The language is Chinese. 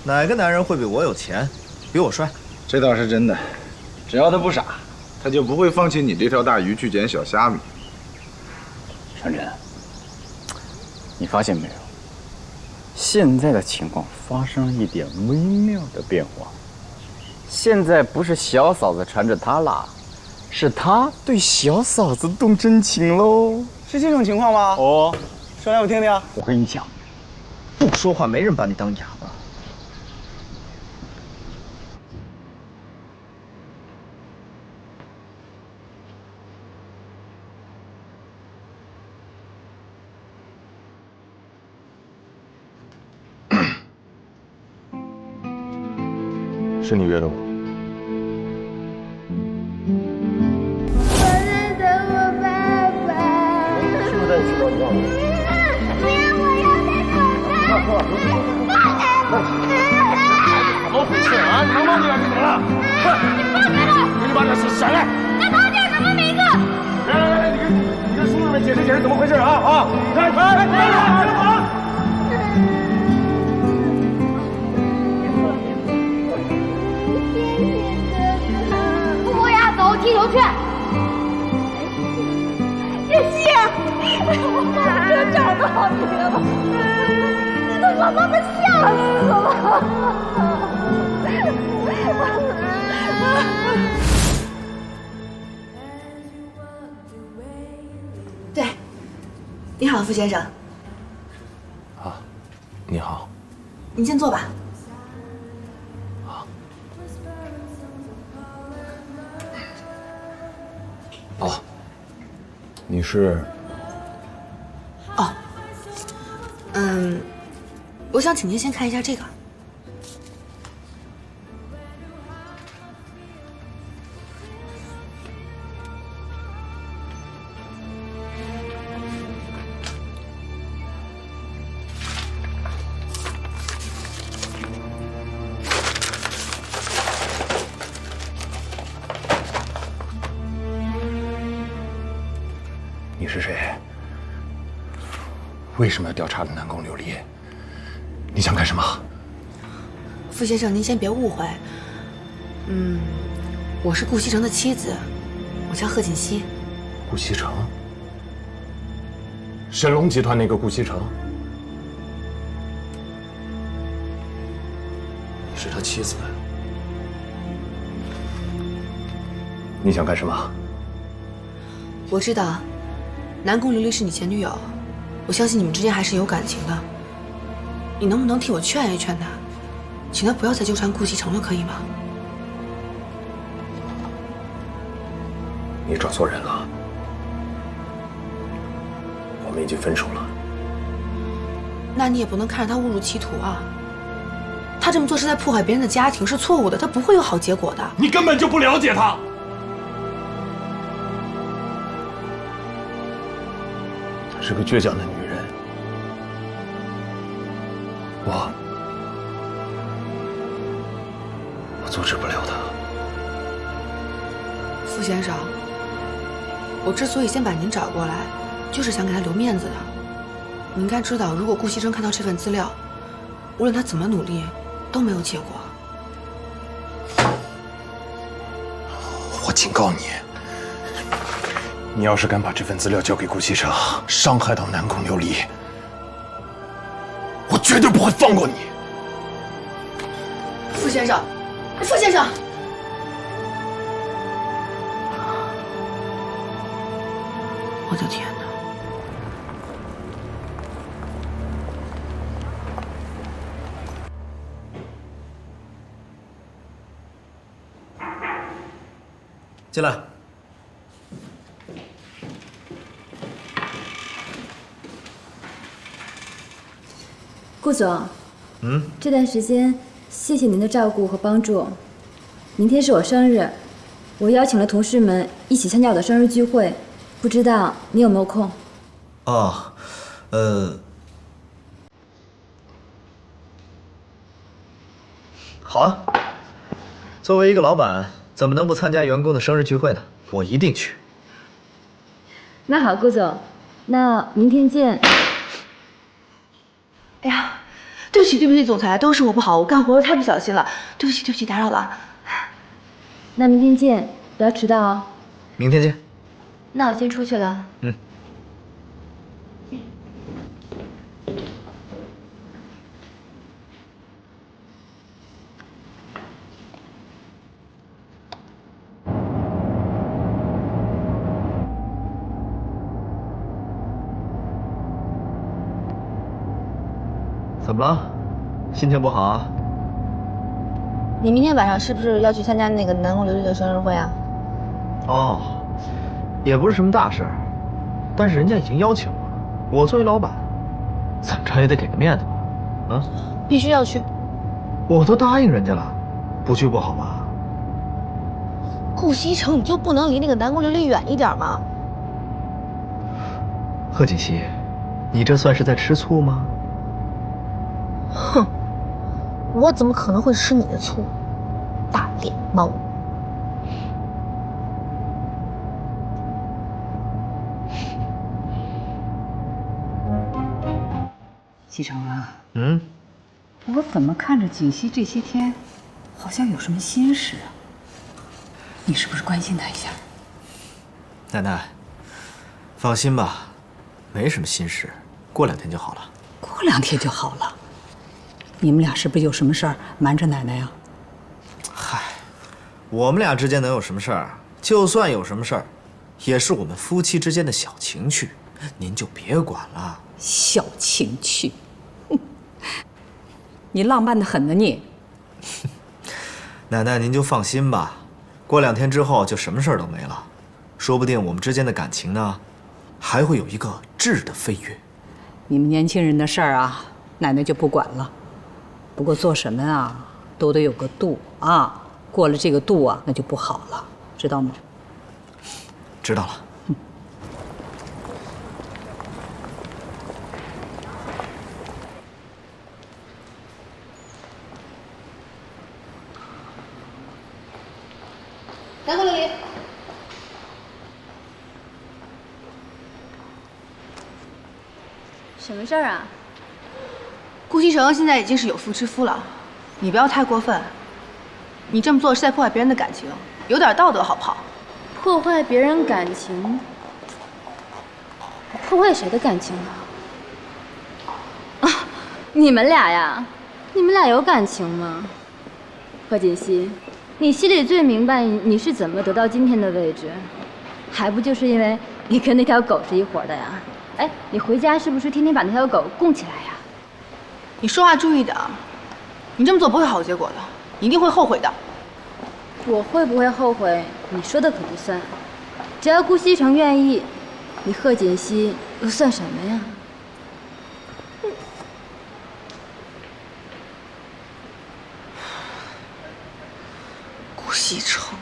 哪个男人会比我有钱，比我帅？这倒是真的，只要他不傻，他就不会放弃你这条大鱼去捡小虾米。晨晨，你发现没有？现在的情况发生了一点微妙的变化。现在不是小嫂子缠着他啦，是他对小嫂子动真情喽。是这种情况吗？哦，说来我听听。我跟你讲，不说话，没人把你当哑巴。是你约的我。我在等我爸爸。是不是带你去找你爸爸？不要，我要再等他。怎么回事啊？能不能点怎么了？快，给你把这闪来！那包叫什么名字？来，你跟叔叔们解释解释怎么回事啊！来，快！不要走，踢球去。谢谢，我找到你了，你的妈妈吓死了。对，你好，傅先生。啊，你好。您先坐吧。哦，你是？哦，我想请您先看一下这个。你是谁？为什么要调查南宫琉璃？你想干什么？傅先生，您先别误会。我是顾西城的妻子，我叫贺锦熙。顾西城？神龙集团那个顾西城？你是他妻子？你想干什么？我知道，南宫琉璃是你前女友，我相信你们之间还是有感情的。你能不能替我劝一劝她，请她不要再纠缠顾西城了，可以吗？你找错人了，我们已经分手了。那你也不能看着他误入歧途啊！他这么做是在破坏别人的家庭，是错误的，他不会有好结果的。你根本就不了解他。她是个倔强的女人，我阻止不了她。傅先生，我之所以先把您找过来，就是想给他留面子的。你应该知道，如果顾西征看到这份资料，无论他怎么努力，都没有结果。我警告你，你要是敢把这份资料交给顾西城，伤害到南宫琉璃，我绝对不会放过你。傅先生，傅先生，我的天哪！进来。顾总，这段时间谢谢您的照顾和帮助。明天是我生日，我邀请了同事们一起参加我的生日聚会，不知道你有没有空？哦，好啊。作为一个老板，怎么能不参加员工的生日聚会呢？我一定去。那好，顾总，那明天见。哎呀，对不对不起，总裁，都是我不好，我干活太不小心了，对不起，打扰了。那明天见，不要迟到哦。明天见。那我先出去了。嗯。怎么了？心情不好啊？你明天晚上是不是要去参加那个南宫琉璃的生日会啊？哦，也不是什么大事，但是人家已经邀请我，我作为老板，怎么着也得给个面子吧？啊？必须要去。我都答应人家了，不去不好吧？顾西城，你就不能离那个南宫琉璃远一点吗？贺锦熙，你这算是在吃醋吗？哼，我怎么可能会吃你的醋，大脸猫！西城啊，我怎么看着锦溪这些天好像有什么心事啊？你是不是关心她一下？奶奶，放心吧，没什么心事，过2天就好了。过2天就好了。你们俩是不是有什么事儿瞒着奶奶呀？嗨，我们俩之间能有什么事儿？就算有什么事儿，也是我们夫妻之间的小情趣，您就别管了。小情趣，哼，你浪漫的很呢你。奶奶，您就放心吧，过2天之后就什么事儿都没了，说不定我们之间的感情呢，还会有一个质的飞跃。你们年轻人的事儿啊，奶奶就不管了。不过做什么啊，都得有个度啊，过了这个度啊，那就不好了，知道吗？知道了。南宫琉璃，什么事儿啊？顾西城现在已经是有妇之夫了，你不要太过分。你这么做是在破坏别人的感情，有点道德好不好？破坏别人感情？破坏谁的感情啊？啊，你们俩呀？你们俩有感情吗？贺锦熙，你心里最明白你是怎么得到今天的位置，还不就是因为你跟那条狗是一伙的呀？哎，你回家是不是天天把那条狗供起来呀？你说话注意点啊！你这么做不会好结果的，你一定会后悔的。我会不会后悔？你说的可不算。只要顾西城愿意，你贺锦熙又算什么呀？顾西城。